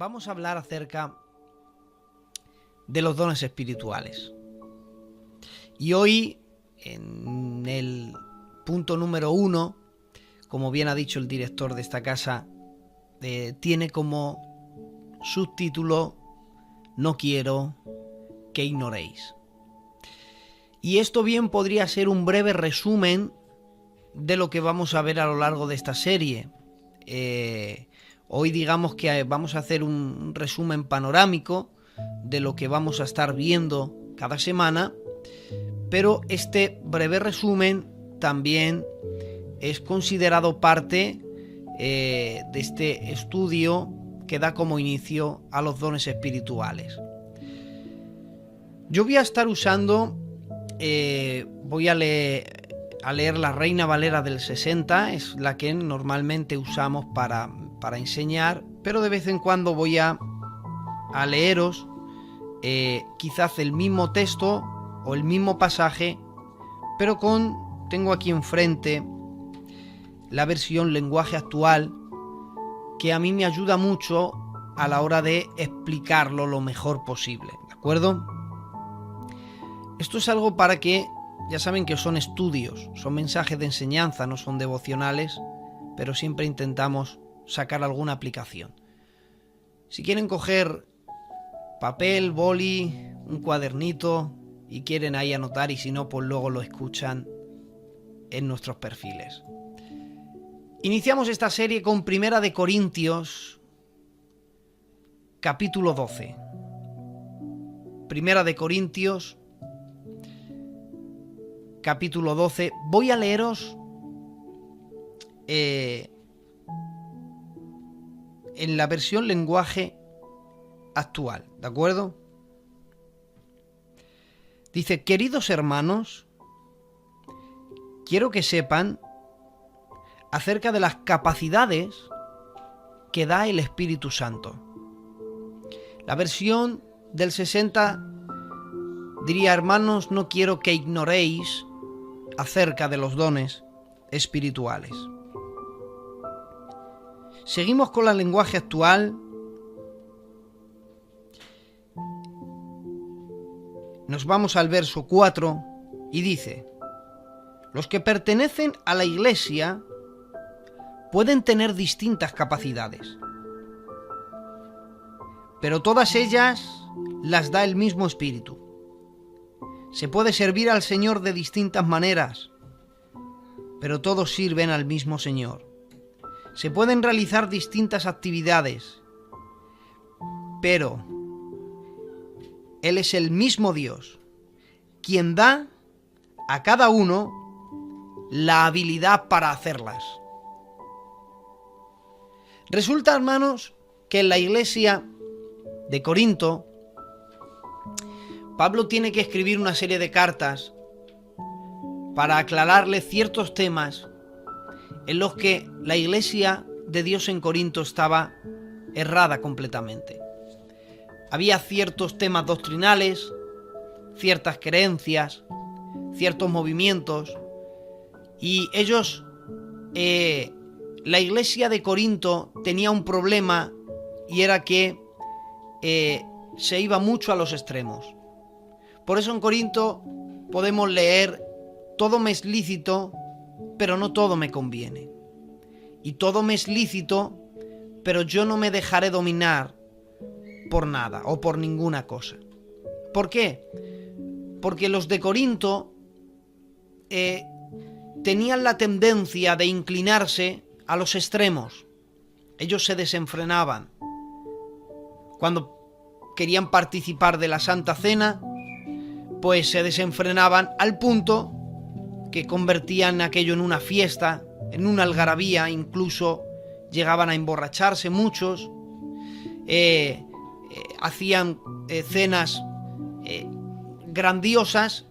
vamos a hablar acerca de los dones espirituales. Y hoy, en el punto número 1, como bien ha dicho el director de esta casa, tiene como subtítulo "No quiero que ignoréis". Y esto bien podría ser un breve resumen de lo que vamos a ver a lo largo de esta serie. Hoy digamos que vamos a hacer un resumen panorámico de lo que vamos a estar viendo cada semana, pero este breve resumen también es considerado parte de este estudio que da como inicio a los dones espirituales. Yo voy a estar usando, voy a leer la Reina Valera del 60, es la que normalmente usamos para enseñar, pero de vez en cuando voy a leeros quizás el mismo texto o el mismo pasaje, pero tengo aquí enfrente la versión lenguaje actual, que a mí me ayuda mucho a la hora de explicarlo lo mejor posible, ¿de acuerdo? Esto es algo para que, ya saben que son estudios, son mensajes de enseñanza, no son devocionales, pero siempre intentamos sacar alguna aplicación. Si quieren coger papel, boli, un cuadernito y quieren ahí anotar, y si no, pues luego lo escuchan en nuestros perfiles. Iniciamos esta serie con Primera de Corintios, capítulo 12. Primera de Corintios, capítulo 12. Voy a leeros en la versión lenguaje actual, ¿de acuerdo? Dice: queridos hermanos, quiero que sepan acerca de las capacidades que da el Espíritu Santo. La versión del 60 diría: hermanos, no quiero que ignoréis acerca de los dones espirituales. Seguimos con el lenguaje actual. Nos vamos al verso 4 y dice: los que pertenecen a la Iglesia pueden tener distintas capacidades, pero todas ellas las da el mismo Espíritu. Se puede servir al Señor de distintas maneras, pero todos sirven al mismo Señor. Se pueden realizar distintas actividades, pero Él es el mismo Dios, quien da a cada uno la habilidad para hacerlas. Resulta, hermanos, que en la iglesia de Corinto, Pablo tiene que escribir una serie de cartas para aclararle ciertos temas en los que la iglesia de Dios en Corinto estaba errada completamente. Había ciertos temas doctrinales, ciertas creencias, ciertos movimientos, y ellos, la iglesia de Corinto tenía un problema, y era que se iba mucho a los extremos. Por eso en Corinto podemos leer: todo me es lícito, pero no todo me conviene. Y todo me es lícito, pero yo no me dejaré dominar por nada o por ninguna cosa. ¿Por qué? Porque los de Corinto tenían la tendencia de inclinarse a los extremos. Ellos se desenfrenaban. Cuando querían participar de la Santa Cena, pues se desenfrenaban al punto que convertían aquello en una fiesta, en una algarabía, incluso llegaban a emborracharse muchos, hacían cenas grandiosas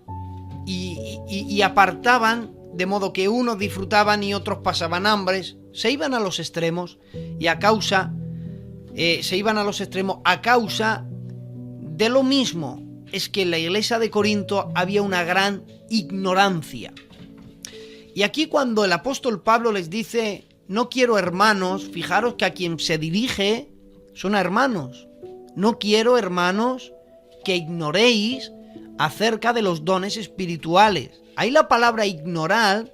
y apartaban, de modo que unos disfrutaban y otros pasaban hambres. Se iban a los extremos, y se iban a los extremos a causa de lo mismo. Es que en la iglesia de Corinto había una gran ignorancia. Y aquí, cuando el apóstol Pablo les dice: no quiero, hermanos, fijaros que a quien se dirige son hermanos. No quiero, hermanos, que ignoréis acerca de los dones espirituales. Ahí la palabra ignorar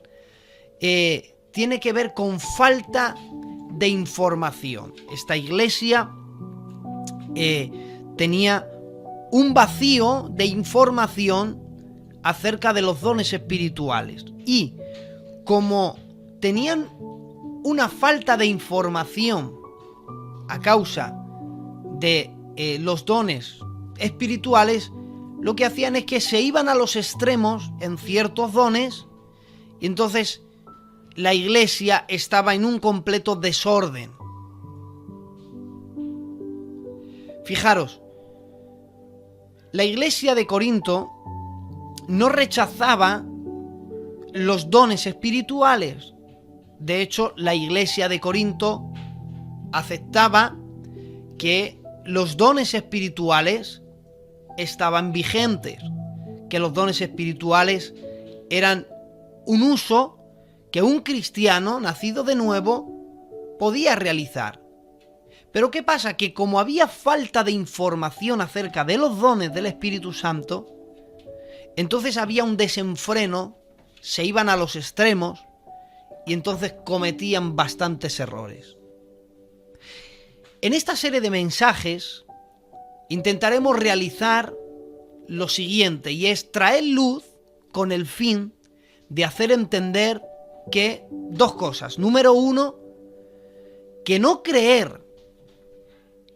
tiene que ver con falta de información. Esta iglesia tenía un vacío de información acerca de los dones espirituales. Y como tenían una falta de información a causa de los dones espirituales, lo que hacían es que se iban a los extremos en ciertos dones, y entonces la iglesia estaba en un completo desorden. Fijaros, la iglesia de Corinto no rechazaba los dones espirituales. De hecho, la iglesia de Corinto aceptaba que los dones espirituales estaban vigentes, que los dones espirituales eran un uso que un cristiano nacido de nuevo podía realizar. Pero ¿qué pasa? Que como había falta de información acerca de los dones del Espíritu Santo, entonces había un desenfreno, se iban a los extremos y entonces cometían bastantes errores. En esta serie de mensajes intentaremos realizar lo siguiente, y es traer luz con el fin de hacer entender que dos cosas. Número uno, que no creer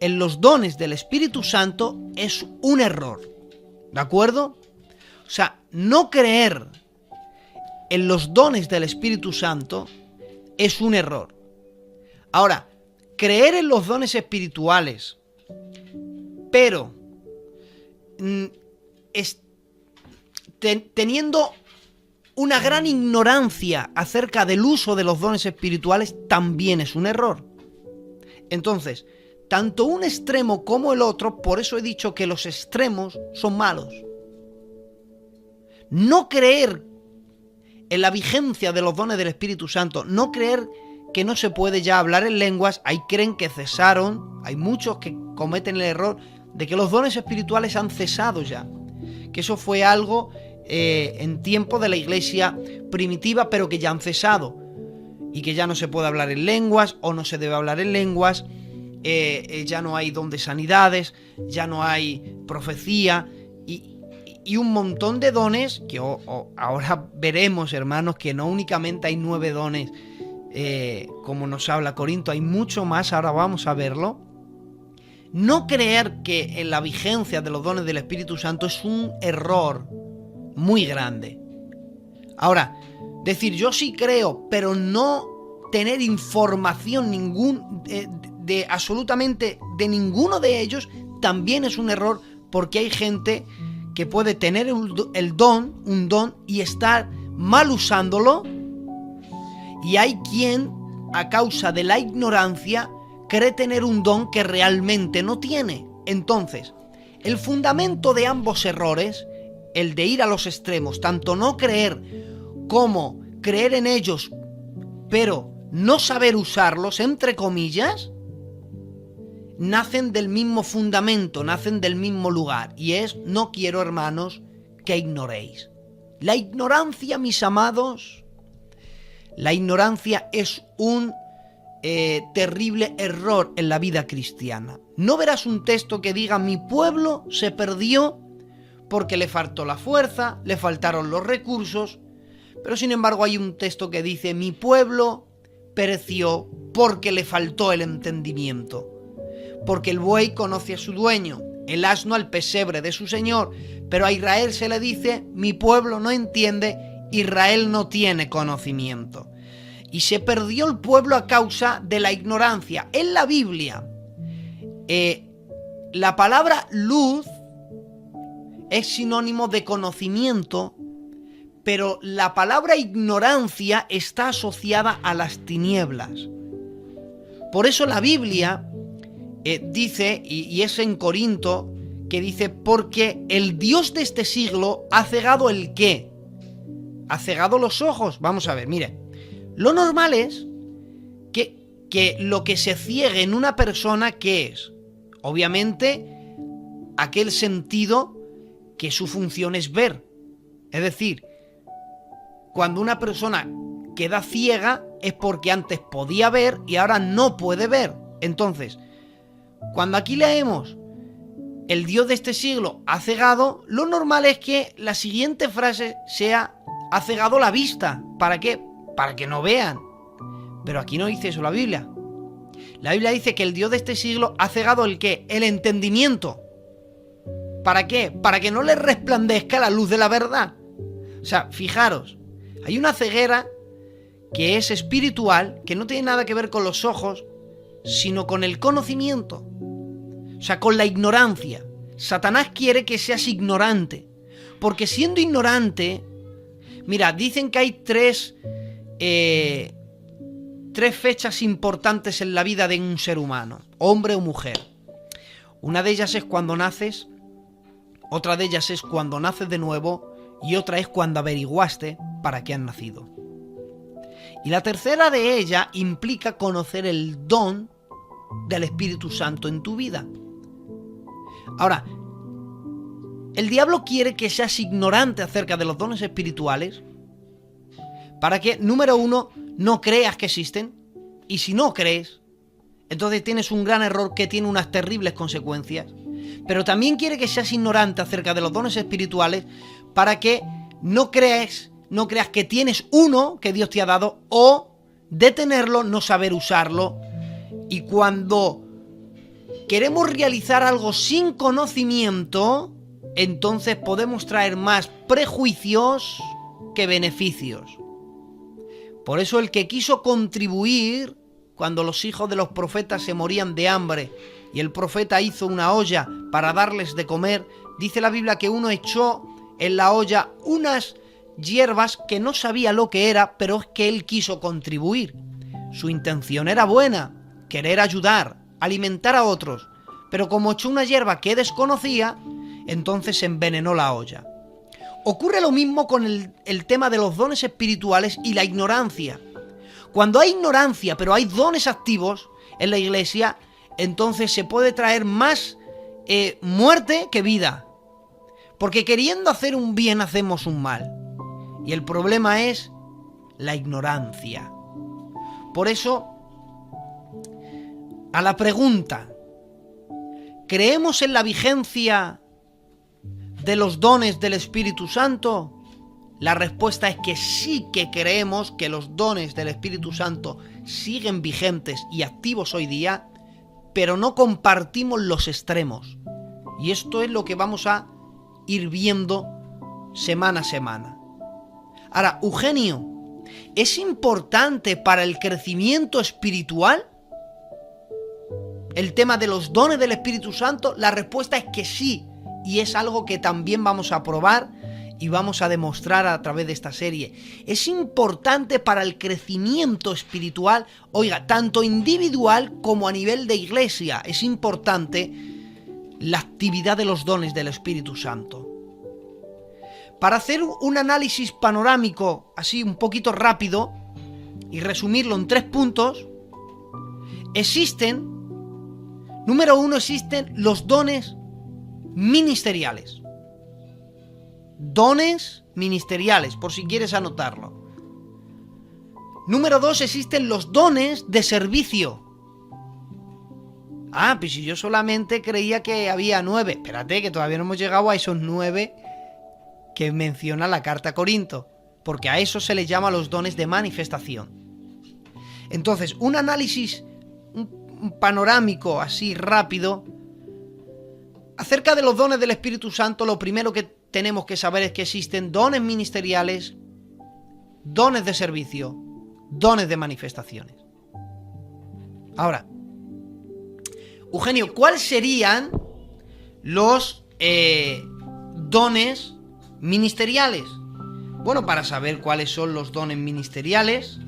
en los dones del Espíritu Santo es un error, ¿de acuerdo? O sea, no creer en los dones del Espíritu Santo es un error. Ahora, creer en los dones espirituales, pero teniendo una gran ignorancia acerca del uso de los dones espirituales, también es un error. Entonces, tanto un extremo como el otro, por eso he dicho que los extremos son malos. No creer en la vigencia de los dones del Espíritu Santo, no creer que no se puede ya hablar en lenguas, ahí creen que cesaron, hay muchos que cometen el error de que los dones espirituales han cesado ya, que eso fue algo en tiempo de la iglesia primitiva, pero que ya han cesado, y que ya no se puede hablar en lenguas, o no se debe hablar en lenguas, ya no hay don de sanidades, ya no hay profecía, y un montón de dones, que ahora veremos, hermanos, que no únicamente hay 9 dones, como nos habla Corinto, hay mucho más, ahora vamos a verlo. No creer que en la vigencia de los dones del Espíritu Santo es un error muy grande. Ahora, decir yo sí creo, pero no tener información de absolutamente de ninguno de ellos, también es un error, porque hay gente que puede tener un don y estar mal usándolo, y hay quien, a causa de la ignorancia, cree tener un don que realmente no tiene. Entonces, el fundamento de ambos errores, el de ir a los extremos, tanto no creer como creer en ellos, pero no saber usarlos, entre comillas, nacen del mismo fundamento, nacen del mismo lugar, y es: no quiero, hermanos, que ignoréis. La ignorancia, mis amados, la ignorancia es un terrible error en la vida cristiana. No verás un texto que diga: mi pueblo se perdió porque le faltó la fuerza, le faltaron los recursos, pero sin embargo hay un texto que dice: mi pueblo pereció porque le faltó el entendimiento. Porque el buey conoce a su dueño, el asno al pesebre de su señor, pero a Israel se le dice: mi pueblo no entiende, Israel no tiene conocimiento. Y se perdió el pueblo a causa de la ignorancia. En la Biblia, la palabra luz es sinónimo de conocimiento, pero la palabra ignorancia está asociada a las tinieblas. Por eso la Biblia dice, y es en Corinto, que dice: porque el Dios de este siglo ha cegado el ¿qué? Ha cegado los ojos. Vamos a ver, mire. Lo normal es que lo que se ciegue en una persona, ¿qué es? Obviamente, aquel sentido que su función es ver. Es decir, cuando una persona queda ciega es porque antes podía ver y ahora no puede ver. Entonces, cuando aquí leemos el Dios de este siglo ha cegado, lo normal es que la siguiente frase sea ha cegado la vista. ¿Para qué? Para que no vean. Pero aquí no dice eso la Biblia. La Biblia dice que el Dios de este siglo ha cegado ¿el qué? El entendimiento. ¿Para qué? Para que no les resplandezca la luz de la verdad. O sea, fijaros, hay una ceguera que es espiritual, que no tiene nada que ver con los ojos, sino con el conocimiento. O sea, con la ignorancia. Satanás quiere que seas ignorante. Porque siendo ignorante, mira, dicen que hay tres fechas importantes en la vida de un ser humano, hombre o mujer. Una de ellas es cuando naces, otra de ellas es cuando naces de nuevo y otra es cuando averiguaste para qué has nacido. Y la tercera de ellas implica conocer el don del Espíritu Santo en tu vida. Ahora, el diablo quiere que seas ignorante acerca de los dones espirituales para que, número uno, no creas que existen. Y si no crees, entonces tienes un gran error que tiene unas terribles consecuencias. Pero también quiere que seas ignorante acerca de los dones espirituales para que no creas que tienes uno que Dios te ha dado, o de tenerlo no saber usarlo. Y cuando queremos realizar algo sin conocimiento, entonces podemos traer más prejuicios que beneficios. Por eso el que quiso contribuir cuando los hijos de los profetas se morían de hambre y el profeta hizo una olla para darles de comer, dice la Biblia que uno echó en la olla unas hierbas que no sabía lo que era, pero es que él quiso contribuir. Su intención era buena, querer ayudar, alimentar a otros, pero como echó una hierba que desconocía, entonces se envenenó la olla. Ocurre lo mismo con el tema de los dones espirituales y la ignorancia. Cuando hay ignorancia, pero hay dones activos en la iglesia, entonces se puede traer más muerte que vida. Porque queriendo hacer un bien hacemos un mal. Y el problema es la ignorancia. Por eso, a la pregunta, ¿creemos en la vigencia de los dones del Espíritu Santo? La respuesta es que sí que creemos que los dones del Espíritu Santo siguen vigentes y activos hoy día, pero no compartimos los extremos. Y esto es lo que vamos a ir viendo semana a semana. Ahora, Eugenio, ¿es importante para el crecimiento espiritual el tema de los dones del Espíritu Santo? La respuesta es que sí. Y es algo que también vamos a probar y vamos a demostrar a través de esta serie. Es importante para el crecimiento espiritual, oiga, tanto individual como a nivel de iglesia. Es importante la actividad de los dones del Espíritu Santo. Para hacer un análisis panorámico, así un poquito rápido, y resumirlo en 3 puntos, número 1, existen los dones ministeriales. Dones ministeriales, por si quieres anotarlo. Número 2, existen los dones de servicio. Ah, pues si yo solamente creía que había 9. Espérate, que todavía no hemos llegado a esos 9 que menciona la carta a Corinto, porque a eso se les llama los dones de manifestación. Entonces, un análisis un panorámico así rápido acerca de los dones del Espíritu Santo. Lo primero que tenemos que saber es que existen dones ministeriales, dones de servicio, dones de manifestaciones. Ahora, Eugenio, ¿cuáles serían los dones ministeriales? Bueno, para saber cuáles son los dones ministeriales,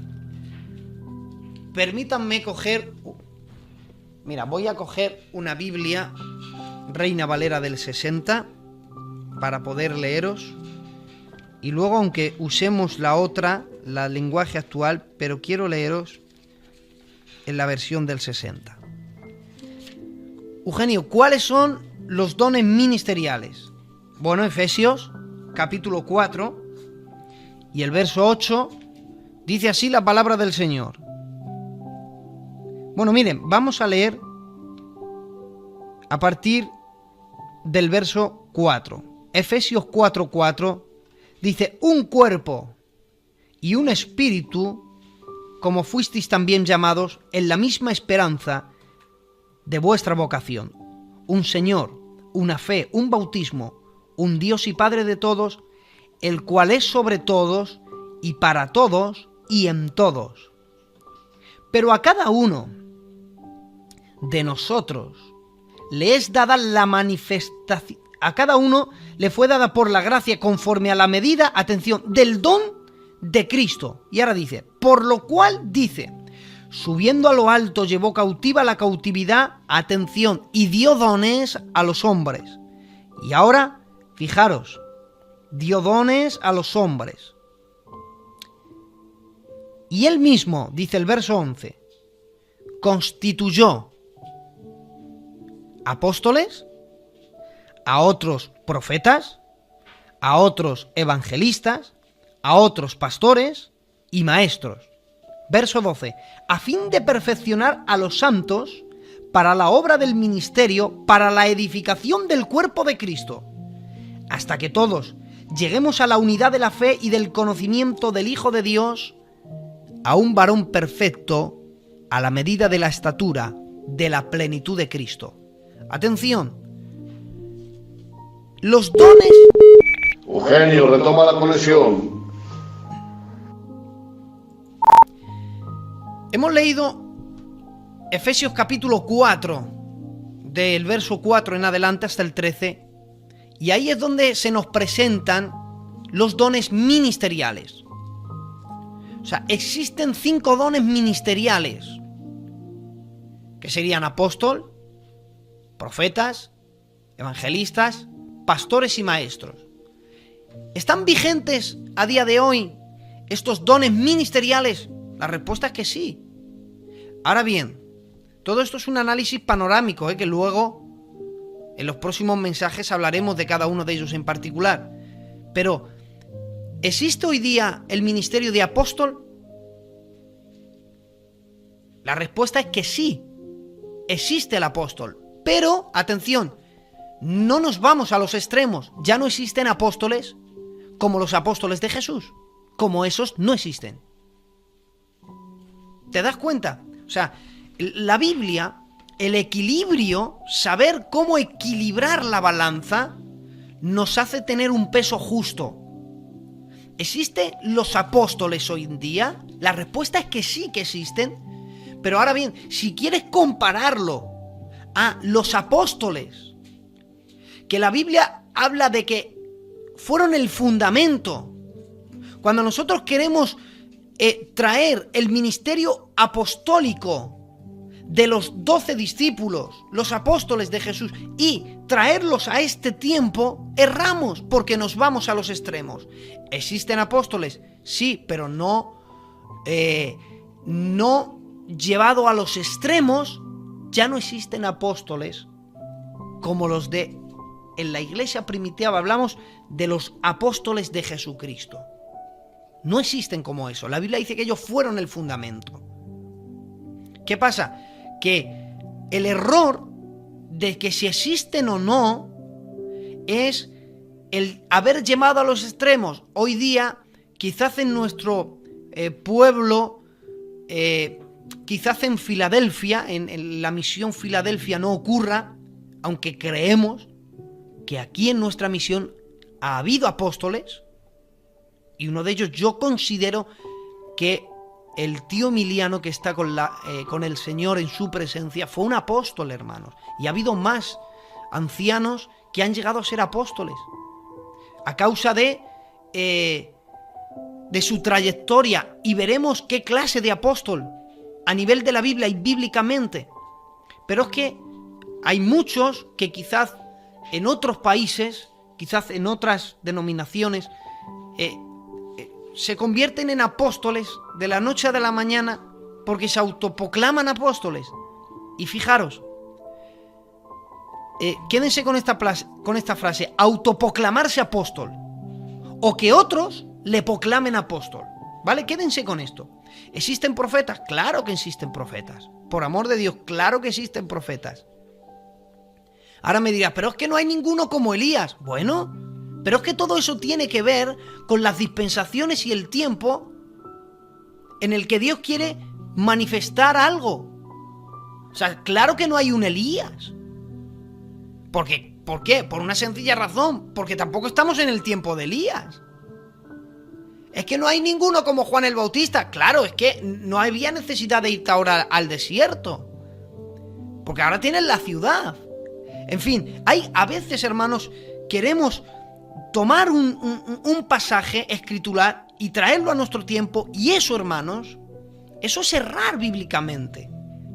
permítanme coger... Mira, voy a coger una Biblia Reina Valera del 60 para poder leeros. Y luego, aunque usemos la otra, la lenguaje actual, pero quiero leeros en la versión del 60. Eugenio, ¿cuáles son los dones ministeriales? Bueno, Efesios, capítulo 4, y el verso 8, dice así la palabra del Señor. Bueno, miren, vamos a leer a partir del verso 4. Efesios 4:4 dice: un cuerpo y un espíritu, como fuisteis también llamados en la misma esperanza de vuestra vocación. Un Señor, una fe, un bautismo, un Dios y Padre de todos, el cual es sobre todos y para todos y en todos. Pero a cada uno de nosotros le es dada la manifestación, a cada uno le fue dada por la gracia conforme a la medida, atención, del don de Cristo. Y ahora dice, por lo cual dice, subiendo a lo alto llevó cautiva la cautividad, atención, y dio dones a los hombres. Y ahora, fijaros, dio dones a los hombres. Y él mismo, dice el verso 11, constituyó apóstoles, a otros profetas, a otros evangelistas, a otros pastores y maestros. Verso 12, a fin de perfeccionar a los santos para la obra del ministerio, para la edificación del cuerpo de Cristo, hasta que todos lleguemos a la unidad de la fe y del conocimiento del Hijo de Dios, a un varón perfecto, a la medida de la estatura de la plenitud de Cristo. Atención, los dones... Eugenio, retoma la conexión. Hemos leído Efesios capítulo 4, del verso 4 en adelante hasta el 13, y ahí es donde se nos presentan los dones ministeriales. O sea, existen 5 dones ministeriales, que serían apóstol, profetas, evangelistas, pastores y maestros. ¿Están vigentes a día de hoy estos dones ministeriales? La respuesta es que sí. Ahora bien, todo esto es un análisis panorámico, que luego en los próximos mensajes hablaremos de cada uno de ellos en particular. Pero, ¿existe hoy día el ministerio de apóstol? La respuesta es que sí, existe el apóstol. Pero, atención, no nos vamos a los extremos. Ya no existen apóstoles como los apóstoles de Jesús. Como esos no existen. ¿Te das cuenta? O sea, la Biblia, el equilibrio, saber cómo equilibrar la balanza, nos hace tener un peso justo. ¿Existen los apóstoles hoy en día? La respuesta es que sí que existen. Pero ahora bien, si quieres compararlo a los apóstoles, que la Biblia habla de que fueron el fundamento. Cuando nosotros queremos traer el ministerio apostólico de los 12 discípulos, los apóstoles de Jesús, y traerlos a este tiempo, erramos porque nos vamos a los extremos. ¿Existen apóstoles? Sí, pero no llevado a los extremos. Ya no existen apóstoles como los de... En la iglesia primitiva hablamos de los apóstoles de Jesucristo. No existen como eso. La Biblia dice que ellos fueron el fundamento. ¿Qué pasa? Que el error de que si existen o no es el haber llevado a los extremos. Hoy día, quizás en nuestro pueblo, quizás en Filadelfia, en la misión Filadelfia no ocurra, aunque creemos que aquí en nuestra misión ha habido apóstoles, y uno de ellos yo considero que el tío Emiliano, que está con el Señor en su presencia, fue un apóstol, hermanos. Y ha habido más ancianos que han llegado a ser apóstoles a causa de su trayectoria. Y veremos qué clase de apóstol a nivel de la Biblia y bíblicamente. Pero es que hay muchos que quizás en otros países, quizás en otras denominaciones, se convierten en apóstoles de la noche a la mañana porque se autoproclaman apóstoles. Y fijaros, quédense con esta frase, autoproclamarse apóstol, o que otros le proclamen apóstol, ¿vale? Quédense con esto. ¿Existen profetas? Claro que existen profetas. Por amor de Dios, claro que existen profetas. Ahora me dirás, pero es que no hay ninguno como Elías. Bueno, pero es que todo eso tiene que ver con las dispensaciones y el tiempo en el que Dios quiere manifestar algo. O sea, claro que no hay un Elías. ¿Por qué? Por una sencilla razón. Porque tampoco estamos en el tiempo de Elías. Es que no hay ninguno como Juan el Bautista. Claro, es que no había necesidad de irte ahora al desierto. Porque ahora tienes la ciudad. En fin, a veces, hermanos, queremos tomar un pasaje escritural y traerlo a nuestro tiempo. Y eso, hermanos, eso es errar bíblicamente.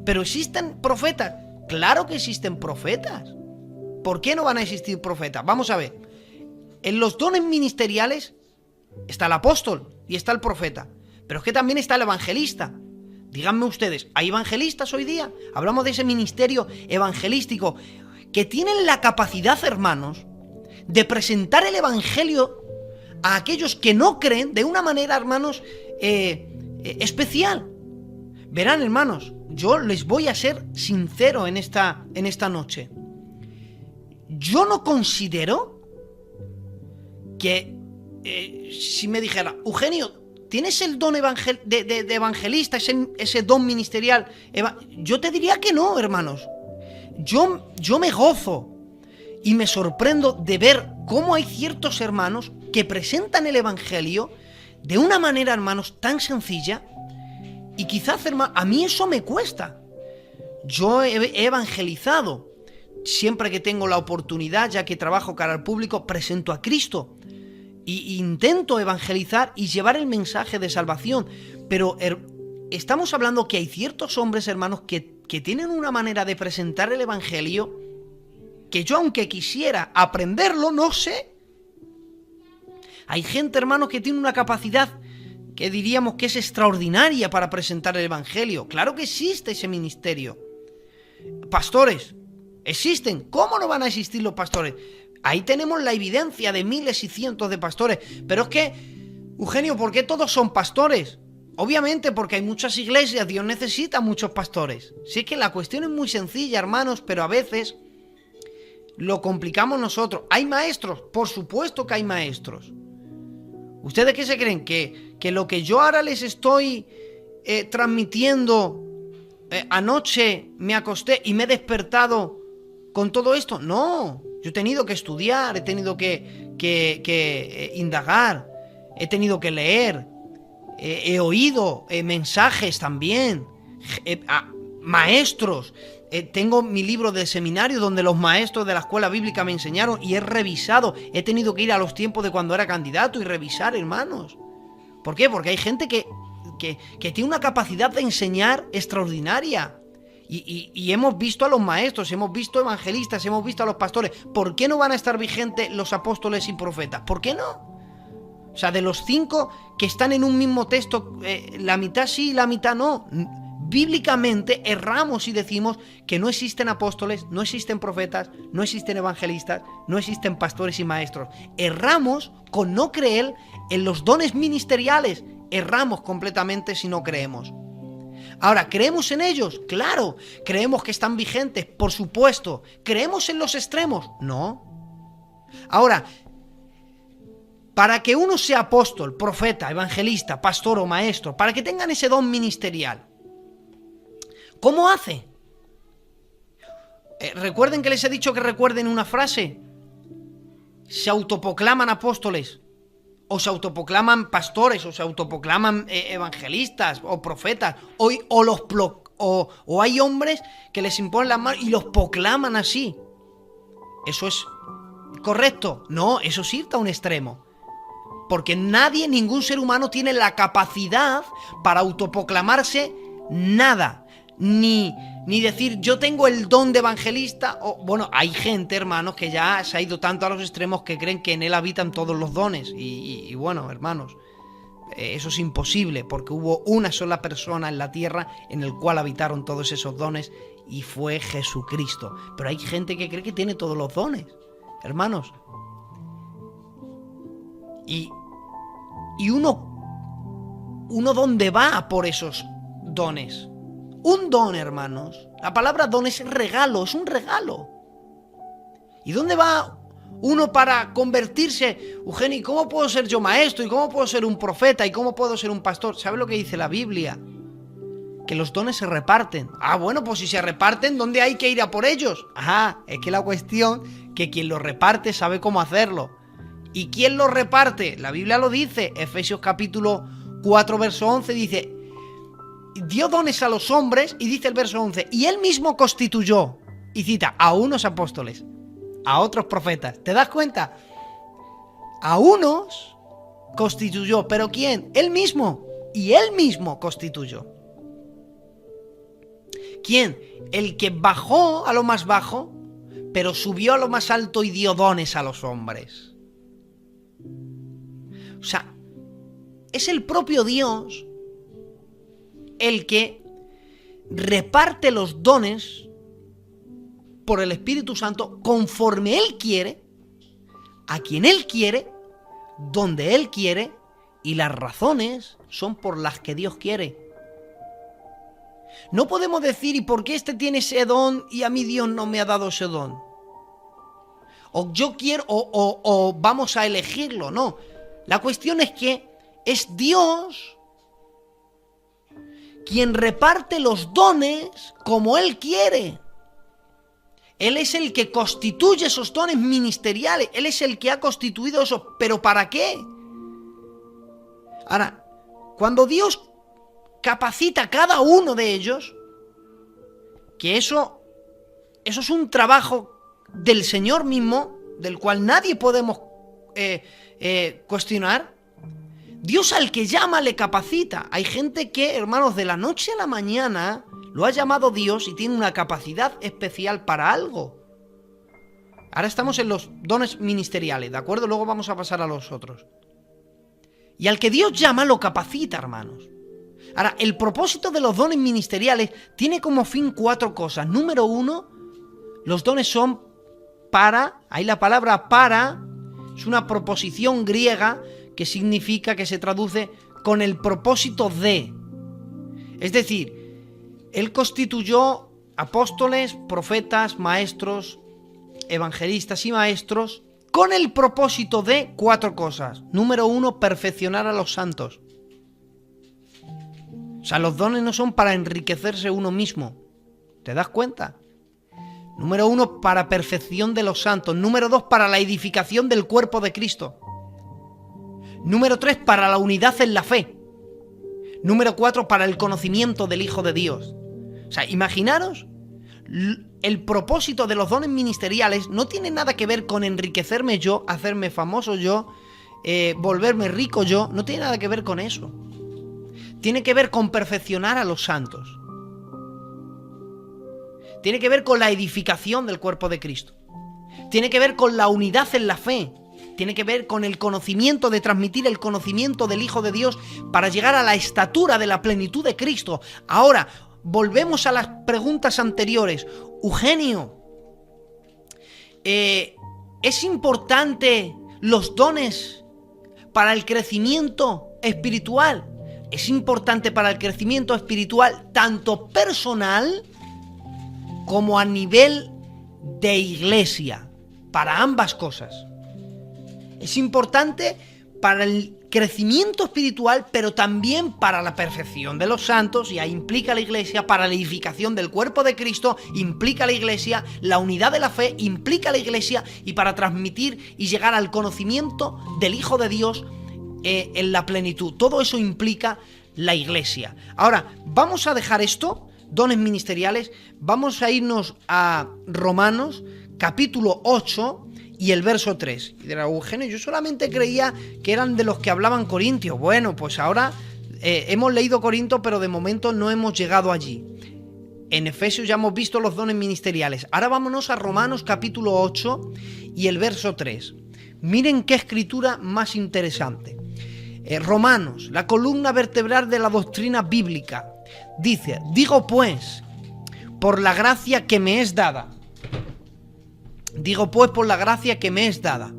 Pero ¿existen profetas? Claro que existen profetas. ¿Por qué no van a existir profetas? Vamos a ver. En los dones ministeriales está el apóstol y está el profeta. Pero es que también está el evangelista. Díganme ustedes, ¿hay evangelistas hoy día? Hablamos de ese ministerio evangelístico que tienen la capacidad, hermanos, de presentar el evangelio a aquellos que no creen de una manera, hermanos, especial. Verán, hermanos, yo les voy a ser sincero en esta noche. Yo no considero que si me dijera, Eugenio, ¿tienes el don de evangelista, ese don ministerial? Yo te diría que no, hermanos. Yo me gozo y me sorprendo de ver cómo hay ciertos hermanos que presentan el evangelio de una manera, hermanos, tan sencilla. Y quizás, hermano, a mí eso me cuesta. Yo he evangelizado. Siempre que tengo la oportunidad, ya que trabajo cara al público, presento a Cristo. Y intento evangelizar y llevar el mensaje de salvación. Pero estamos hablando que hay ciertos hombres, hermanos, que tienen una manera de presentar el evangelio que yo, aunque quisiera aprenderlo, no sé. Hay gente, hermanos, que tiene una capacidad que diríamos que es extraordinaria para presentar el evangelio. Claro que existe ese ministerio. Pastores, existen. ¿Cómo no van a existir los pastores? Ahí tenemos la evidencia de miles y cientos de pastores. Pero es que, Eugenio, ¿por qué todos son pastores? Obviamente porque hay muchas iglesias, Dios necesita muchos pastores. Sí, es que la cuestión es muy sencilla, hermanos, pero a veces lo complicamos nosotros. ¿Hay maestros? Por supuesto que hay maestros. ¿Ustedes qué se creen? ¿Que lo que yo ahora les estoy transmitiendo, anoche me acosté y me he despertado con todo esto? No, yo he tenido que estudiar, he tenido que indagar, he tenido que leer, he oído mensajes también, maestros. Tengo mi libro de seminario donde los maestros de la escuela bíblica me enseñaron y he revisado. He tenido que ir a los tiempos de cuando era candidato y revisar, hermanos. ¿Por qué? Porque hay gente que tiene una capacidad de enseñar extraordinaria. Y hemos visto a los maestros, hemos visto evangelistas, hemos visto a los pastores. ¿Por qué no van a estar vigentes los apóstoles y profetas? ¿Por qué no? O sea, de los 5 que están en un mismo texto, la mitad sí y la mitad no. Bíblicamente erramos y decimos que no existen apóstoles, no existen profetas, no existen evangelistas, no existen pastores y maestros. Erramos con no creer en los dones ministeriales. Erramos completamente si no creemos. Ahora, ¿creemos en ellos? Claro. ¿Creemos que están vigentes? Por supuesto. ¿Creemos en los extremos? No. Ahora, para que uno sea apóstol, profeta, evangelista, pastor o maestro, para que tengan ese don ministerial, ¿cómo hace? Recuerden que les he dicho que recuerden una frase. Se autoproclaman apóstoles, o se autoproclaman pastores, o se autoproclaman evangelistas o profetas, o hay hombres que les imponen las manos y los proclaman así. ¿Eso es correcto? No, eso es irte a un extremo. Porque ningún ser humano tiene la capacidad para autoproclamarse nada. Ni decir yo tengo el don de evangelista. Bueno, hay gente, hermanos, que ya se ha ido tanto a los extremos que creen que en él habitan todos los dones. Y bueno, hermanos, eso es imposible, porque hubo una sola persona en la tierra en el cual habitaron todos esos dones, y fue Jesucristo. Pero hay gente que cree que tiene todos los dones, hermanos. Y uno ¿dónde va por esos dones? Un don, hermanos. La palabra don es regalo, es un regalo. ¿Y dónde va uno para convertirse? Eugenio, ¿cómo puedo ser yo maestro? ¿Y cómo puedo ser un profeta? ¿Y cómo puedo ser un pastor? ¿Sabe lo que dice la Biblia? Que los dones se reparten. Ah, bueno, pues si se reparten, ¿dónde hay que ir a por ellos? Ajá, es que la cuestión que quien los reparte sabe cómo hacerlo. ¿Y quién los reparte? La Biblia lo dice. Efesios capítulo 4, verso 11 dice: dio dones a los hombres, y dice el verso 11, y él mismo constituyó, y cita, a unos apóstoles, a otros profetas. ¿Te das cuenta? A unos constituyó, ¿pero quién? Él mismo. Y él mismo constituyó. ¿Quién? El que bajó a lo más bajo, pero subió a lo más alto y dio dones a los hombres. O sea, es el propio Dios el que reparte los dones por el Espíritu Santo conforme Él quiere, a quien Él quiere, donde Él quiere, y las razones son por las que Dios quiere. No podemos decir, ¿y por qué este tiene ese don y a mí Dios no me ha dado ese don? O yo quiero, o vamos a elegirlo, no. La cuestión es que es Dios quien reparte los dones como Él quiere. Él es el que constituye esos dones ministeriales. Él es el que ha constituido eso. ¿Pero para qué? Ahora, cuando Dios capacita a cada uno de ellos, que eso es un trabajo del Señor mismo, del cual nadie podemos cuestionar. Dios al que llama le capacita. Hay gente que, hermanos, de la noche a la mañana lo ha llamado Dios y tiene una capacidad especial para algo. Ahora estamos en los dones ministeriales, ¿de acuerdo? Luego vamos a pasar a los otros. Y al que Dios llama lo capacita, hermanos. Ahora, el propósito de los dones ministeriales tiene como fin 4 cosas. Número 1, los dones son para, ahí la palabra para es una proposición griega que significa, que se traduce con el propósito de. Es decir, Él constituyó apóstoles, profetas, maestros, evangelistas y maestros con el propósito de 4 cosas. Número 1, perfeccionar a los santos. O sea, los dones no son para enriquecerse uno mismo. ¿Te das cuenta? Número 1, para perfección de los santos. Número 2, para la edificación del cuerpo de Cristo. Número 3, para la unidad en la fe. Número 4, para el conocimiento del Hijo de Dios. O sea, imaginaros, el propósito de los dones ministeriales no tiene nada que ver con enriquecerme yo, hacerme famoso yo, volverme rico yo. No tiene nada que ver con eso. Tiene que ver con perfeccionar a los santos. Tiene que ver con la edificación del cuerpo de Cristo. Tiene que ver con la unidad en la fe. Tiene que ver con el conocimiento, de transmitir el conocimiento del Hijo de Dios para llegar a la estatura de la plenitud de Cristo. Ahora, volvemos a las preguntas anteriores. Eugenio, ¿es importante los dones para el crecimiento espiritual? Es importante para el crecimiento espiritual tanto personal como a nivel de iglesia, para ambas cosas. Es importante para el crecimiento espiritual, pero también para la perfección de los santos, y ahí implica la iglesia, para la edificación del cuerpo de Cristo, implica la iglesia, la unidad de la fe, implica la iglesia, y para transmitir y llegar al conocimiento del Hijo de Dios en la plenitud. Todo eso implica la iglesia. Ahora, vamos a dejar esto, dones ministeriales, vamos a irnos a Romanos, capítulo 8, y el verso 3. Y dirá, Eugenio, yo solamente creía que eran de los que hablaban corintios. Bueno, pues ahora hemos leído Corinto, pero de momento no hemos llegado allí. En Efesios ya hemos visto los dones ministeriales. Ahora vámonos a Romanos capítulo 8 y el verso 3. Miren qué escritura más interesante. Romanos, la columna vertebral de la doctrina bíblica. Dice, digo pues, por la gracia que me es dada. Digo pues por la gracia que me es dada.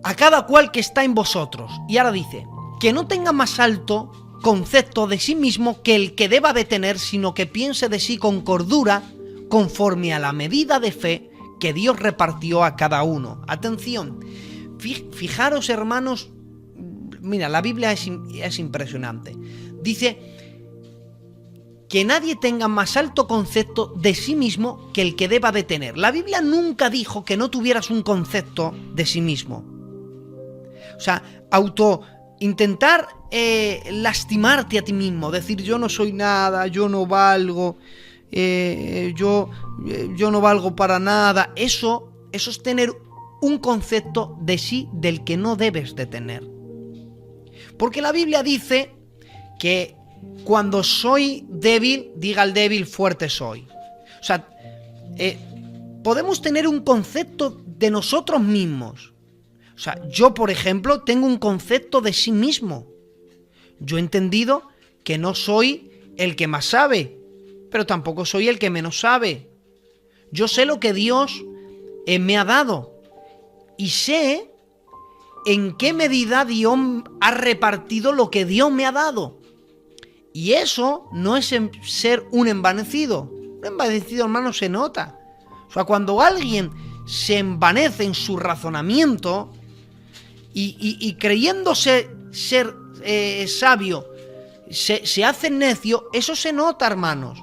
A cada cual que está en vosotros. Y ahora dice, que no tenga más alto concepto de sí mismo que el que deba de tener, sino que piense de sí con cordura, conforme a la medida de fe que Dios repartió a cada uno. Atención, fijaros, hermanos, mira, la Biblia es impresionante. Dice que nadie tenga más alto concepto de sí mismo que el que deba de tener. La Biblia nunca dijo que no tuvieras un concepto de sí mismo. O sea, intentar lastimarte a ti mismo, decir yo no soy nada, yo no valgo, yo no valgo para nada. Eso es tener un concepto de sí del que no debes de tener. Porque la Biblia dice que cuando soy débil, diga el débil, fuerte soy. O sea, podemos tener un concepto de nosotros mismos. O sea, yo, por ejemplo, tengo un concepto de sí mismo. Yo he entendido que no soy el que más sabe, pero tampoco soy el que menos sabe. Yo sé lo que Dios me ha dado y sé en qué medida Dios ha repartido lo que Dios me ha dado. Y eso no es ser un envanecido. Un envanecido, hermano, se nota. O sea, cuando alguien se envanece en su razonamiento y creyéndose ser sabio, se hace necio, eso se nota, hermanos.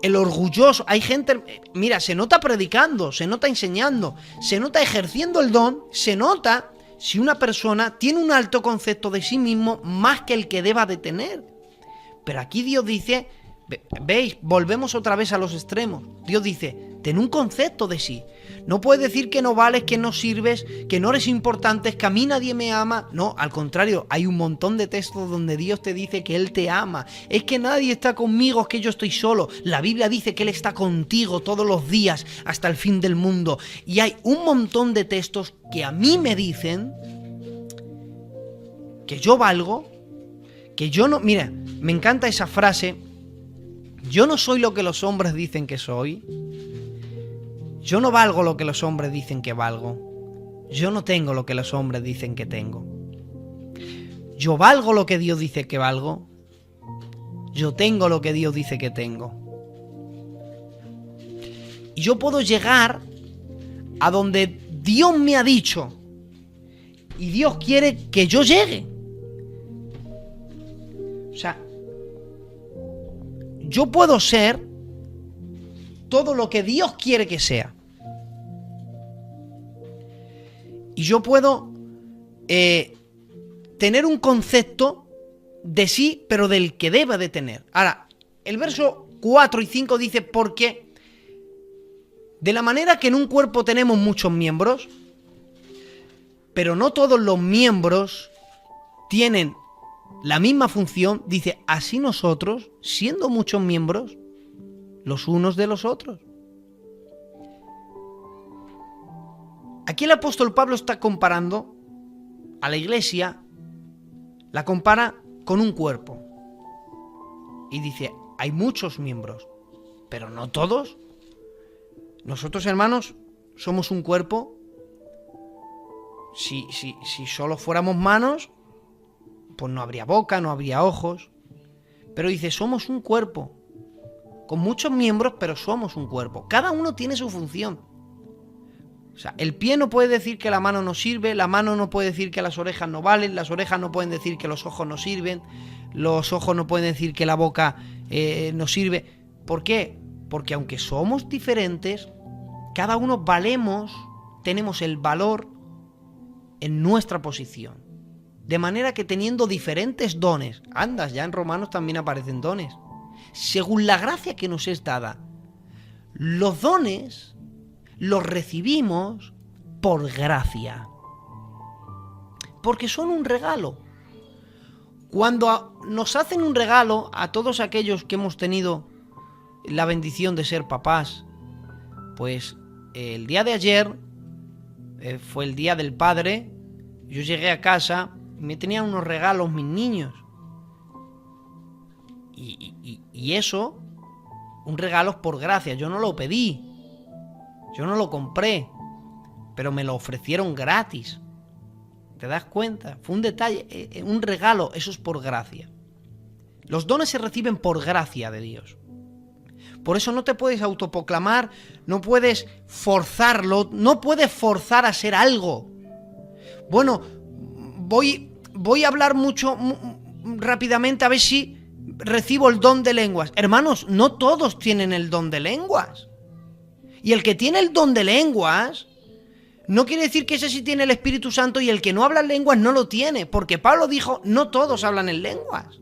El orgulloso, hay gente, mira, se nota predicando, se nota enseñando, se nota ejerciendo el don, se nota si una persona tiene un alto concepto de sí mismo más que el que deba de tener. Pero aquí Dios dice, veis, volvemos otra vez a los extremos. Dios dice, ten un concepto de sí. No puedes decir que no vales, que no sirves, que no eres importante, que a mí nadie me ama. No, al contrario, hay un montón de textos donde Dios te dice que Él te ama. Es que nadie está conmigo, es que yo estoy solo. La Biblia dice que Él está contigo todos los días hasta el fin del mundo. Y hay un montón de textos que a mí me dicen que yo valgo, que yo no... Mira, me encanta esa frase. Yo no soy lo que los hombres dicen que soy. Yo no valgo lo que los hombres dicen que valgo. Yo no tengo lo que los hombres dicen que tengo. Yo valgo lo que Dios dice que valgo. Yo tengo lo que Dios dice que tengo. Y yo puedo llegar a donde Dios me ha dicho. Y Dios quiere que yo llegue. O sea, yo puedo ser todo lo que Dios quiere que sea. Y yo puedo tener un concepto de sí, pero del que deba de tener. Ahora, el verso 4 y 5 dice, porque de la manera que en un cuerpo tenemos muchos miembros, pero no todos los miembros tienen la misma función, dice, así nosotros, siendo muchos miembros, los unos de los otros. Aquí el apóstol Pablo está comparando a la iglesia, la compara con un cuerpo. Y dice, hay muchos miembros, pero no todos. Nosotros, hermanos, somos un cuerpo. Si solo fuéramos manos, pues no habría boca, no habría ojos. Pero dice, somos un cuerpo, con muchos miembros, pero somos un cuerpo. Cada uno tiene su función. O sea, el pie no puede decir que la mano no sirve, la mano no puede decir que las orejas no valen, las orejas no pueden decir que los ojos no sirven, los ojos no pueden decir que la boca no sirve. ¿Por qué? Porque aunque somos diferentes, cada uno valemos, tenemos el valor en nuestra posición. De manera que teniendo diferentes dones, andas, ya en Romanos también aparecen dones, según la gracia que nos es dada. Los dones los recibimos por gracia, porque son un regalo. Cuando nos hacen un regalo a todos aquellos que hemos tenido la bendición de ser papás, pues el día de ayer fue el día del padre. Yo llegué a casa y me tenían unos regalos mis niños. Y eso Un regalo es por gracia. Yo no lo pedí. Yo no lo compré. Pero me lo ofrecieron gratis. ¿Te das cuenta? Fue un detalle, un regalo. Eso es por gracia. Los dones se reciben por gracia de Dios. Por eso no te puedes autoproclamar, no puedes forzarlo, no puedes forzar a ser algo. Bueno, voy a hablar rápidamente a ver si recibo el don de lenguas. Hermanos, no todos tienen el don de lenguas. Y el que tiene el don de lenguas no quiere decir que ese sí tiene el Espíritu Santo y el que no habla en lenguas no lo tiene. Porque Pablo dijo, no todos hablan en lenguas.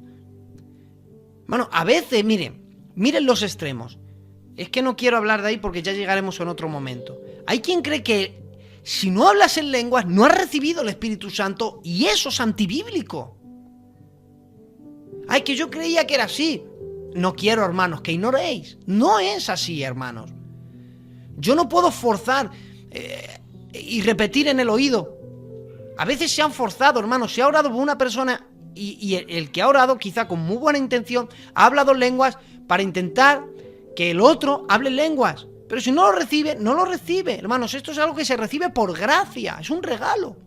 Bueno, a veces, miren los extremos. Es que no quiero hablar de ahí porque ya llegaremos en otro momento. Hay quien cree que si no hablas en lenguas no has recibido el Espíritu Santo y eso es antibíblico. Ay, que yo creía que era así. No quiero, hermanos, que ignoréis. No es así, hermanos. Yo no puedo forzar y repetir en el oído. A veces se han forzado, hermanos. Se ha orado por una persona y el que ha orado, quizá con muy buena intención, ha hablado en lenguas para intentar que el otro hable en lenguas. Pero si no lo recibe, no lo recibe. Hermanos, esto es algo que se recibe por gracia. Es un regalo.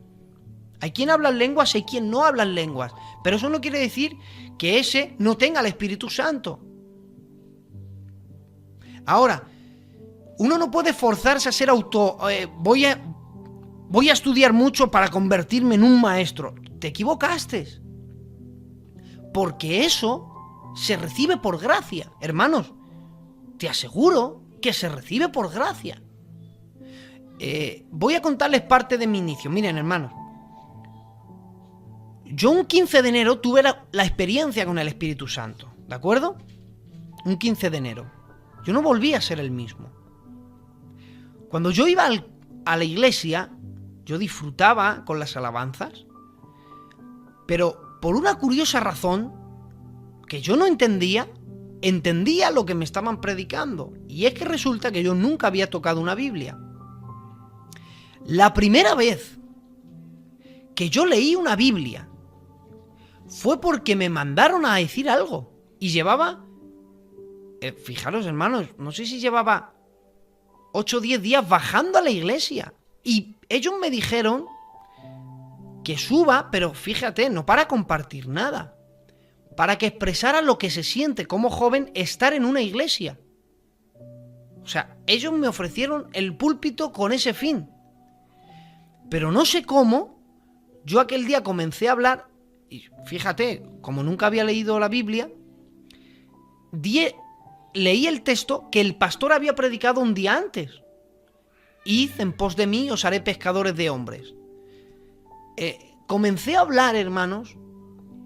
Hay quien habla en lenguas y hay quien no habla en lenguas. Pero eso no quiere decir que ese no tenga el Espíritu Santo. Ahora, uno no puede forzarse a ser voy a estudiar mucho para convertirme en un maestro. Te equivocaste. Porque eso se recibe por gracia. Hermanos, te aseguro que se recibe por gracia. Voy a contarles parte de mi inicio. Miren, hermanos. Yo un 15 de enero tuve la experiencia con el Espíritu Santo. ¿De acuerdo? Un 15 de enero. Yo no volví a ser el mismo. Cuando yo iba a la iglesia, yo disfrutaba con las alabanzas. Pero por una curiosa razón que yo no entendía lo que me estaban predicando. Y es que resulta que yo nunca había tocado una Biblia. La primera vez que yo leí una Biblia fue porque me mandaron a decir algo. Y llevaba, fijaros, hermanos, no sé si llevaba 8 o 10 días bajando a la iglesia. Y ellos me dijeron que suba, pero fíjate, no para compartir nada. Para que expresara lo que se siente como joven estar en una iglesia. O sea, ellos me ofrecieron el púlpito con ese fin. Pero no sé cómo, yo aquel día comencé a hablar, y fíjate, como nunca había leído la Biblia, leí el texto que el pastor había predicado un día antes. Id en pos de mí, os haré pescadores de hombres. Comencé a hablar, hermanos,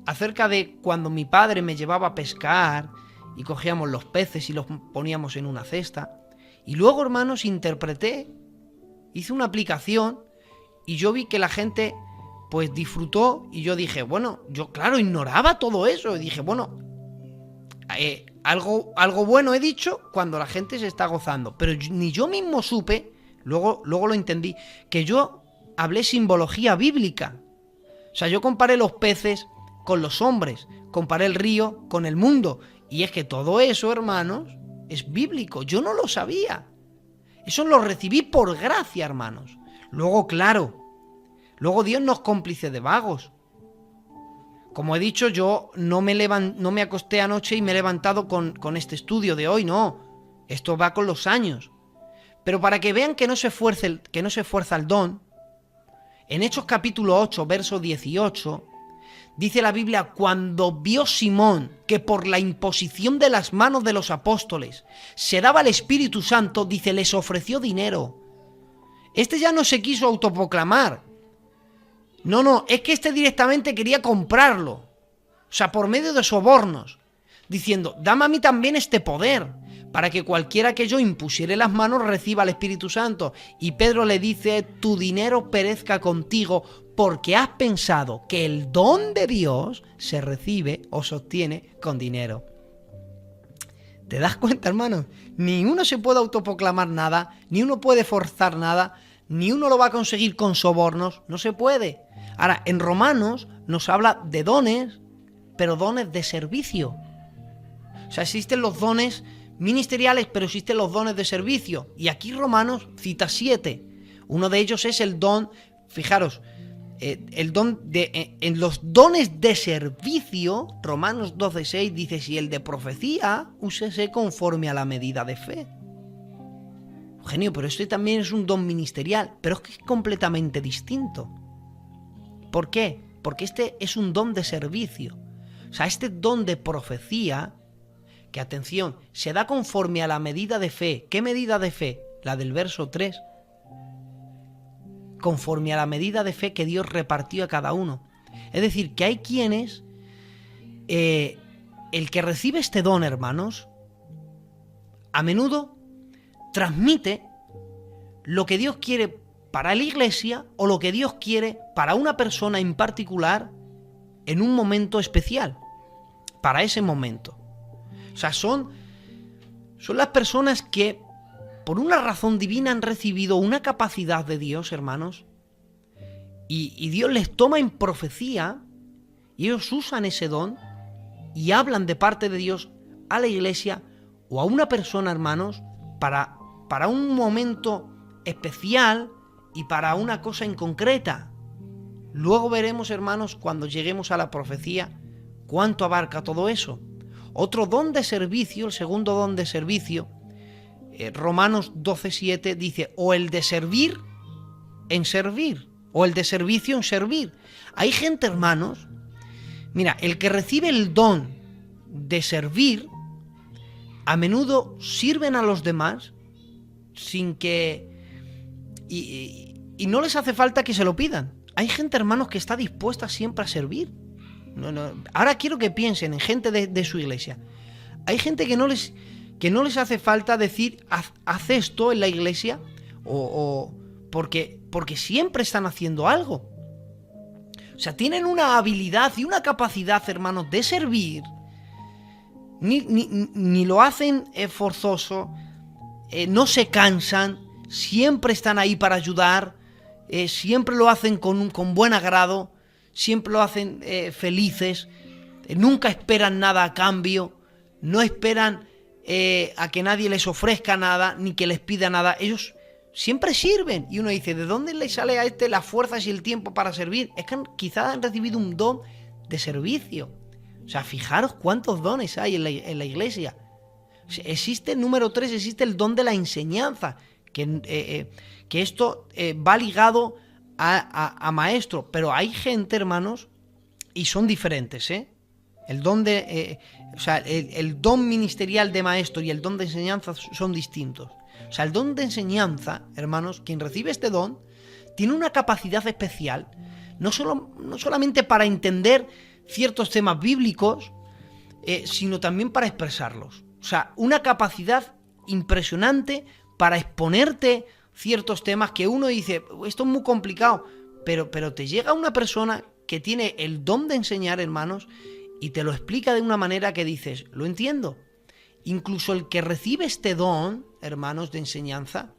acerca de cuando mi padre me llevaba a pescar y cogíamos los peces y los poníamos en una cesta. Y luego, hermanos, interpreté, hice una aplicación y yo vi que la gente pues disfrutó y yo dije, bueno, yo claro, ignoraba todo eso y dije, bueno, algo bueno he dicho cuando la gente se está gozando. Pero ni yo mismo supe, luego lo entendí, que yo hablé simbología bíblica. O sea, yo comparé los peces con los hombres, comparé el río con el mundo. Y es que todo eso, hermanos, es bíblico. Yo no lo sabía. Eso lo recibí por gracia, hermanos. Luego, claro, luego Dios no es cómplice de vagos. Como he dicho, yo no me acosté anoche y me he levantado con este estudio de hoy, no. Esto va con los años. Pero para que vean que no se esfuerza el don, en Hechos capítulo 8, verso 18, dice la Biblia, cuando vio Simón que por la imposición de las manos de los apóstoles se daba el Espíritu Santo, dice, les ofreció dinero. Este ya no se quiso autoproclamar. No, es que este directamente quería comprarlo. O sea, por medio de sobornos, diciendo, dame a mí también este poder, para que cualquiera que yo impusiere las manos reciba el Espíritu Santo. Y Pedro le dice, tu dinero perezca contigo, porque has pensado que el don de Dios se recibe o se obtiene con dinero. ¿Te das cuenta, hermano? Ni uno se puede autoproclamar nada, ni uno puede forzar nada, ni uno lo va a conseguir con sobornos, no se puede. Ahora, en Romanos nos habla de dones, pero dones de servicio. O sea, existen los dones ministeriales, pero existen los dones de servicio. Y aquí Romanos cita 7. Uno de ellos es el don, fijaros, el don de, en los dones de servicio, Romanos 12:6 dice: si el de profecía, úsese conforme a la medida de fe. Eugenio, pero este también es un don ministerial, pero es que es completamente distinto. ¿Por qué? Porque este es un don de servicio. O sea, este don de profecía, que atención, se da conforme a la medida de fe. ¿Qué medida de fe? La del verso 3. Conforme a la medida de fe que Dios repartió a cada uno. Es decir, que hay quienes, el que recibe este don, hermanos, a menudo transmite lo que Dios quiere para la iglesia o lo que Dios quiere para una persona en particular en un momento especial, para ese momento. O sea, son las personas que por una razón divina han recibido una capacidad de Dios, hermanos, y Dios les toma en profecía y ellos usan ese don y hablan de parte de Dios a la iglesia o a una persona, hermanos, para un momento especial y para una cosa en concreta. Luego veremos, hermanos, cuando lleguemos a la profecía, cuánto abarca todo eso. Otro don de servicio, el segundo don de servicio, Romanos 12:7 dice: o el de servir en servir, o el de servicio en servir. Hay gente, hermanos, mira, el que recibe el don de servir, a menudo sirven a los demás sin que... Y no les hace falta que se lo pidan. Hay gente, hermanos, que está dispuesta siempre a servir. Ahora quiero que piensen en gente de su iglesia. Hay gente que no les hace falta decir: haz esto en la iglesia, porque siempre están haciendo algo. O sea, tienen una habilidad y una capacidad, hermanos, de servir. Ni lo hacen forzoso, no se cansan, siempre están ahí para ayudar, siempre lo hacen con buen agrado, siempre lo hacen felices, nunca esperan nada a cambio, no esperan a que nadie les ofrezca nada, ni que les pida nada. Ellos siempre sirven. Y uno dice: ¿de dónde le sale a este las fuerzas y el tiempo para servir? Es que quizás han recibido un don de servicio. O sea, fijaros cuántos dones hay en la iglesia. Existe, número 3, existe el don de la enseñanza, que esto va ligado a maestro, pero hay gente, hermanos, y son diferentes, el don el don ministerial de maestro y el don de enseñanza son distintos. O sea, el don de enseñanza, hermanos, quien recibe este don tiene una capacidad especial, no solamente para entender ciertos temas bíblicos, sino también para expresarlos. O sea, una capacidad impresionante para exponerte ciertos temas que uno dice: esto es muy complicado, pero te llega una persona que tiene el don de enseñar, hermanos, y te lo explica de una manera que dices: lo entiendo. Incluso el que recibe este don, hermanos, de enseñanza,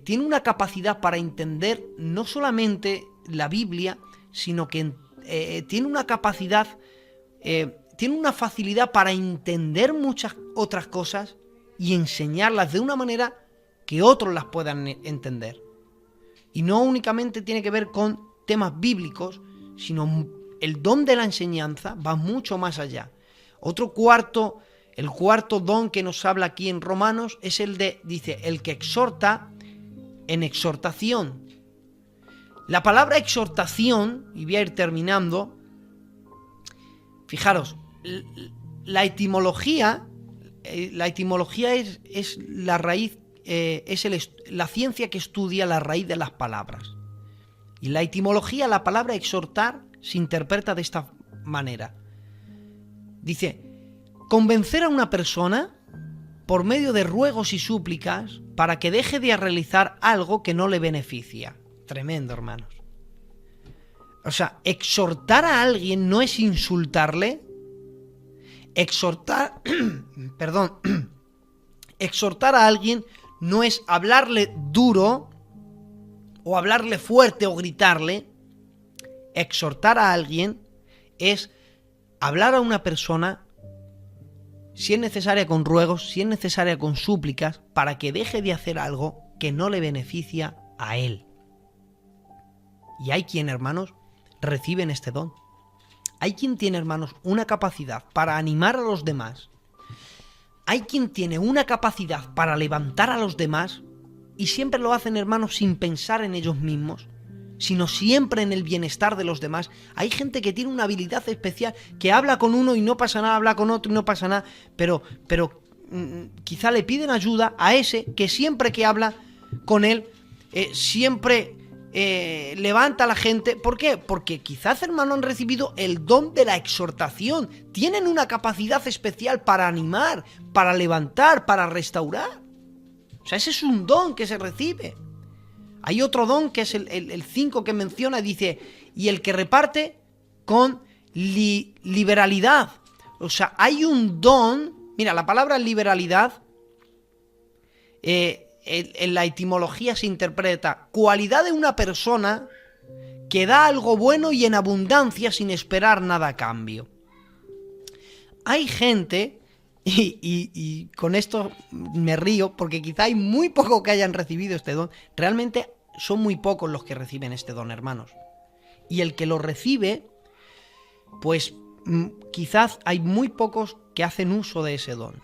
tiene una capacidad para entender no solamente la Biblia, sino que tiene una capacidad, tiene una facilidad para entender muchas otras cosas y enseñarlas de una manera que otros las puedan entender. Y no únicamente tiene que ver con temas bíblicos, sino el don de la enseñanza va mucho más allá. El cuarto don que nos habla aquí en Romanos es dice, el que exhorta en exhortación. La palabra exhortación, y voy a ir terminando, fijaros, la etimología es la raíz, la ciencia que estudia la raíz de las palabras. Y la etimología, la palabra exhortar, se interpreta de esta manera. Dice: convencer a una persona por medio de ruegos y súplicas para que deje de realizar algo que no le beneficia. Tremendo, hermanos. O sea, exhortar a alguien no es insultarle. Exhortar a alguien no es hablarle duro o hablarle fuerte o gritarle. Exhortar a alguien es hablar a una persona si es necesaria con ruegos, si es necesaria con súplicas, para que deje de hacer algo que no le beneficia a él. Y hay quien, hermanos, reciben este don. Hay quien tiene, hermanos, una capacidad para animar a los demás. Hay quien tiene una capacidad para levantar a los demás y siempre lo hacen, hermanos, sin pensar en ellos mismos, sino siempre en el bienestar de los demás. Hay gente que tiene una habilidad especial, que habla con uno y no pasa nada, habla con otro y no pasa nada, pero quizá le piden ayuda a ese que siempre que habla con él, siempre levanta a la gente. ¿Por qué? Porque quizás, hermano, han recibido el don de la exhortación. Tienen una capacidad especial para animar, para levantar, para restaurar. O sea, ese es un don que se recibe. Hay otro don que es el 5 que menciona, dice, y el que reparte con liberalidad. O sea, hay un don. Mira, la palabra liberalidad en la etimología se interpreta cualidad de una persona que da algo bueno y en abundancia sin esperar nada a cambio. Hay gente, y con esto me río, porque quizá hay muy pocos que hayan recibido este don. Realmente son muy pocos los que reciben este don, hermanos. Y el que lo recibe, pues quizás hay muy pocos que hacen uso de ese don.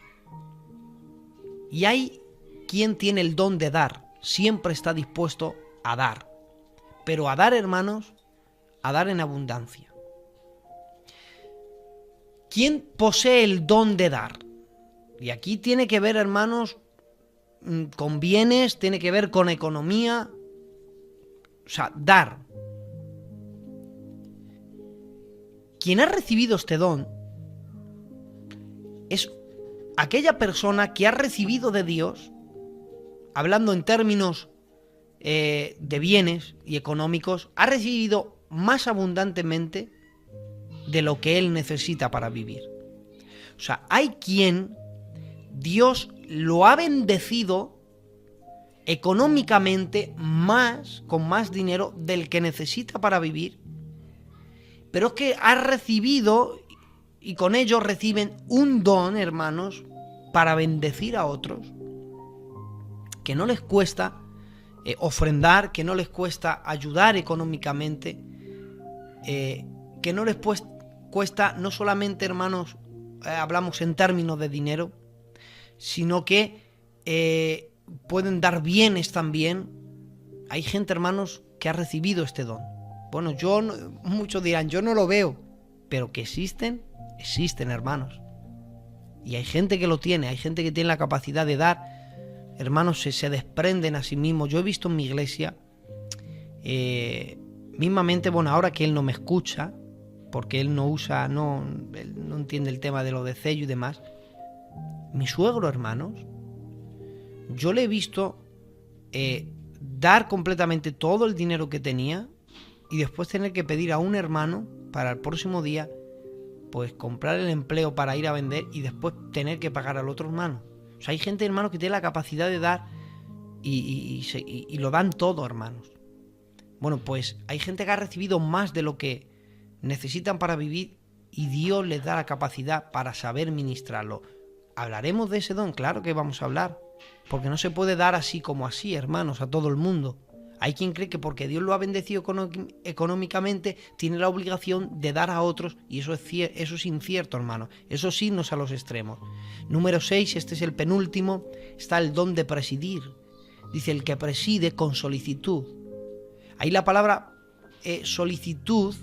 Y hay quien tiene el don de dar, siempre está dispuesto a dar. Pero a dar, hermanos, a dar en abundancia. ¿Quién posee el don de dar? Y aquí tiene que ver, hermanos, con bienes, tiene que ver con economía. O sea, dar. Quien ha recibido este don es aquella persona que ha recibido de Dios, hablando en términos de bienes y económicos, ha recibido más abundantemente de lo que él necesita para vivir. O sea, hay quien Dios lo ha bendecido económicamente más, con más dinero del que necesita para vivir, pero es que ha recibido, y con ello reciben un don, hermanos, para bendecir a otros, que no les cuesta ofrendar, que no les cuesta ayudar económicamente, que no les cuesta, no solamente, hermanos, hablamos en términos de dinero, sino que pueden dar bienes también. Hay gente, hermanos, que ha recibido este don. Bueno, muchos dirán, yo no lo veo, pero que existen, hermanos. Y hay gente que lo tiene, hay gente que tiene la capacidad de dar. Hermanos, se desprenden a sí mismos. Yo he visto en mi iglesia, mismamente, bueno, ahora que él no me escucha, porque él él no entiende el tema de lo de sello y demás. Mi suegro, hermanos, yo le he visto dar completamente todo el dinero que tenía y después tener que pedir a un hermano para el próximo día, pues comprar el empleo para ir a vender y después tener que pagar al otro hermano. O sea, hay gente, hermanos, que tiene la capacidad de dar y lo dan todo, hermanos. Bueno, pues hay gente que ha recibido más de lo que necesitan para vivir y Dios les da la capacidad para saber ministrarlo. ¿Hablaremos de ese don? Claro que vamos a hablar, porque no se puede dar así como así, hermanos, a todo el mundo. Hay quien cree que porque Dios lo ha bendecido económicamente tiene la obligación de dar a otros, y eso es incierto, hermano. Eso sí, irnos a los extremos. Número 6, este es el penúltimo, está el don de presidir. Dice, el que preside con solicitud. Ahí la palabra solicitud,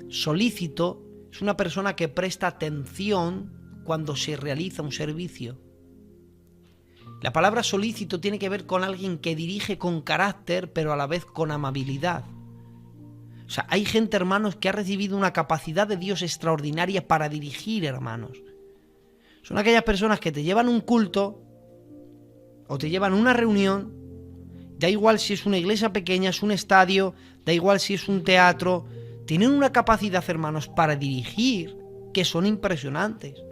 solícito, es una persona que presta atención cuando se realiza un servicio. La palabra solícito tiene que ver con alguien que dirige con carácter, pero a la vez con amabilidad. O sea, hay gente, hermanos, que ha recibido una capacidad de Dios extraordinaria para dirigir, hermanos. Son aquellas personas que te llevan un culto o te llevan una reunión, da igual si es una iglesia pequeña, es un estadio, da igual si es un teatro, tienen una capacidad, hermanos, para dirigir que son impresionantes.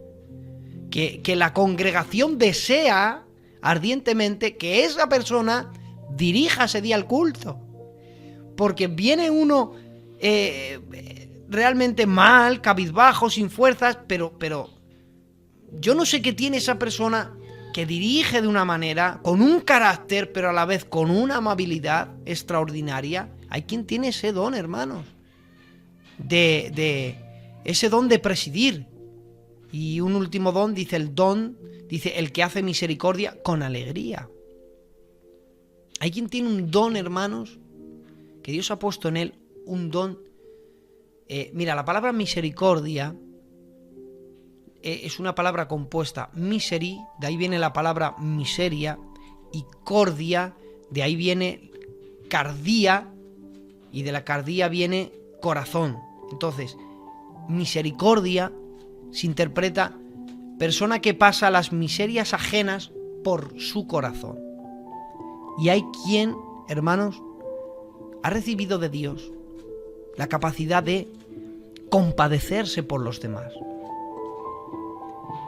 Que la congregación desea ardientemente que esa persona dirija ese día el culto, porque viene uno realmente mal, cabizbajo, sin fuerzas, pero Yo no sé qué tiene esa persona que dirige de una manera, con un carácter, pero a la vez con una amabilidad extraordinaria. Hay quien tiene ese don, hermanos, de ese don de presidir. Y un último don, dice el que hace misericordia con alegría. Hay quien tiene un don, hermanos, que Dios ha puesto en él un don. Mira, la palabra misericordia es una palabra compuesta, miseri, de ahí viene la palabra miseria, y cordia, de ahí viene cardía, y de la cardía viene corazón. Entonces, misericordia se interpreta persona que pasa las miserias ajenas por su corazón. Y hay quien, hermanos, ha recibido de Dios la capacidad de compadecerse por los demás.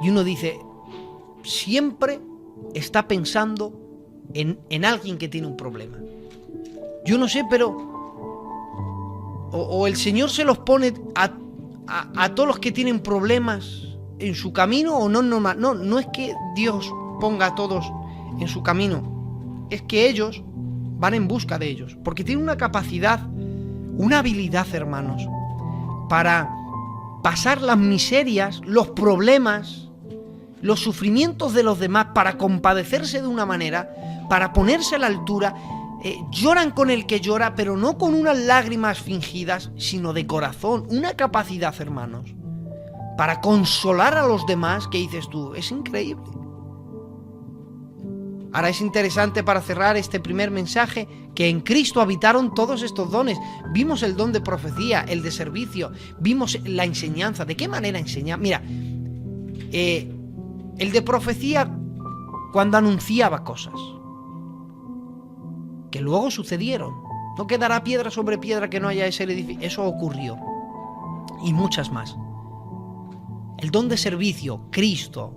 Y uno dice, siempre está pensando en alguien que tiene un problema. Yo no sé, pero o el Señor se los pone a todos los que tienen problemas en su camino, o no es que Dios ponga a todos en su camino, es que ellos van en busca de ellos, porque tienen una capacidad, una habilidad, hermanos, para pasar las miserias, los problemas, los sufrimientos de los demás, para compadecerse de una manera, para ponerse a la altura. Lloran con el que llora, pero no con unas lágrimas fingidas, sino de corazón. Una capacidad, hermanos, para consolar a los demás, que dices tú, es increíble. Ahora es interesante, para cerrar este primer mensaje, que en Cristo habitaron todos estos dones. Vimos el don de profecía, el de servicio, vimos la enseñanza. ¿De qué manera enseñar? Mira, el de profecía, cuando anunciaba cosas que luego sucedieron. No quedará piedra sobre piedra que no haya ese edificio. Eso ocurrió. Y muchas más. El don de servicio, Cristo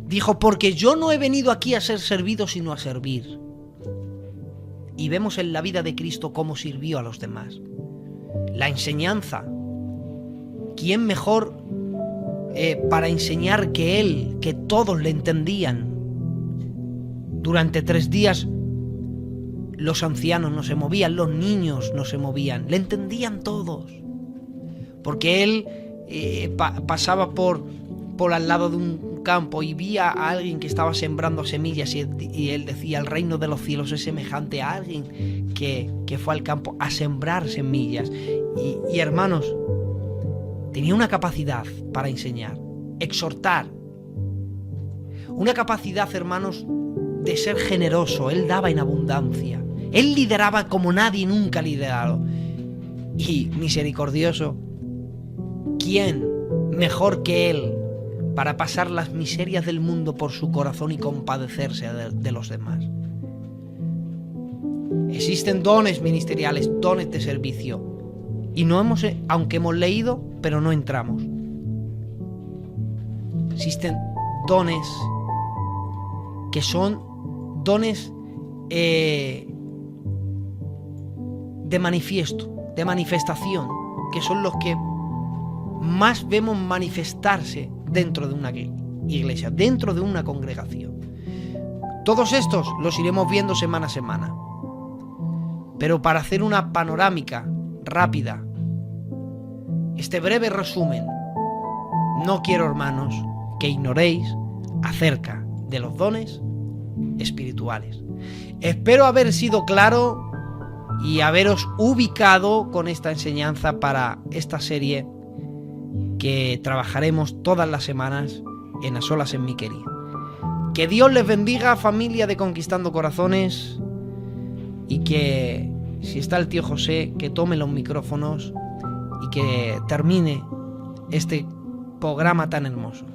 dijo, porque yo no he venido aquí a ser servido, sino a servir. Y vemos en la vida de Cristo cómo sirvió a los demás. La enseñanza. ¿Quién mejor para enseñar que Él, que todos le entendían? Durante 3 días los ancianos no se movían, los niños no se movían, le entendían todos. Porque Él pasaba por al lado de un campo y vía a alguien que estaba sembrando semillas, y él decía, el reino de los cielos es semejante a alguien que fue al campo a sembrar semillas. Y hermanos, tenía una capacidad para enseñar, exhortar, una capacidad, hermanos, de ser generoso. Él daba en abundancia, él lideraba como nadie nunca ha liderado. Y misericordioso, ¿quién mejor que él para pasar las miserias del mundo por su corazón y compadecerse de los demás? Existen dones ministeriales, dones de servicio, y no aunque hemos leído, pero no entramos. Existen dones que son dones de manifiesto, de manifestación, que son los que más vemos manifestarse dentro de una iglesia, dentro de una congregación. Todos estos los iremos viendo semana a semana. Pero para hacer una panorámica rápida, este breve resumen, no quiero, hermanos, que ignoréis acerca de los dones espirituales. Espero haber sido claro y haberos ubicado con esta enseñanza para esta serie que trabajaremos todas las semanas en A Solas en Miquería. Que Dios les bendiga, familia de Conquistando Corazones, y que, si está el tío José, que tome los micrófonos y que termine este programa tan hermoso.